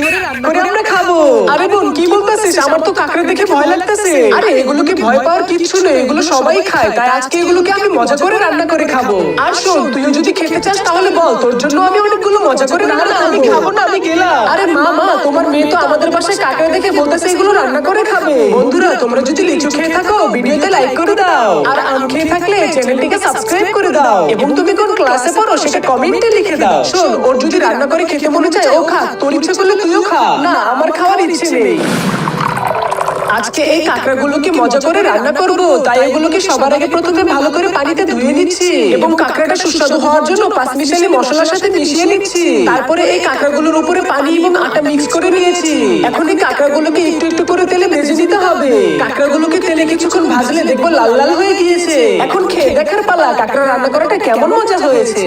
ধরে রান্না করে আমরা খাবো। আরে বোন কি বলতেছিস? আমার তো কাঁকড়া দেখে ভয় লাগতেছে। আরে এগুলোকে ভয় পাওয়ার কিচ্ছু নেই, এগুলো সবাই খায়, তাই আজকে এগুলোকে আমি মজা করে রান্না করে খাবো। আর শোন, তুইও যদি খেতে চাস তাহলে বল, তোর জন্য আমি অনেকগুলো মজা করে রান্না করব। আমি খাবো না, আমি গেলাম। আরে মা, তোমার মেয়ে তো আমাদের বাসায় কাঁকড়া দেখে বলতেছে এগুলো রান্না করে খাবে। বন্ধুরা, তোমরা যদি লিচু খেয়ে থাকো ভিডিওতে লাইক করে দাও, আর আম খেয়ে থাকলে চ্যানেলটিকে সাবস্ক্রাইব করে দাও, এবং তুমি কোন ক্লাসে পড়ো সেটা কমেন্টে লিখে দাও। শোন, ওর যদি রান্না করে খেতে মনে চায় ও খা, তোর ইচ্ছে করলে তুইও খা। না, আমার খাওয়ার ইচ্ছে নেই। আজকে এই কাঁকড়াগুলোকে মজা করে রান্না করব, তাই এগুলোকে সবার আগে প্রথমে ভালো করে পানিতে ধুয়ে নিচ্ছি এবং কাঁকড়াটা সুস্বাদু হওয়ার জন্য পাঁচমিশালি মশলার সাথে মিশিয়ে নিচ্ছি। তারপরে এই কাঁকড়াগুলোর উপরে পানি এবং আটা মিক্স করে নিয়েছি। এখন এই কাঁকড়াগুলোকে একটু একটু করে তেলে ভেজে নিতে হবে। কাঁকড়াগুলোকে তেলে কিছুক্ষণ ভাজলে দেখবো লাল লাল হয়ে গিয়েছে। এখন খেয়ে দেখার পালা কাঁকড়া রান্না করাটা কেমন মজা হয়েছে।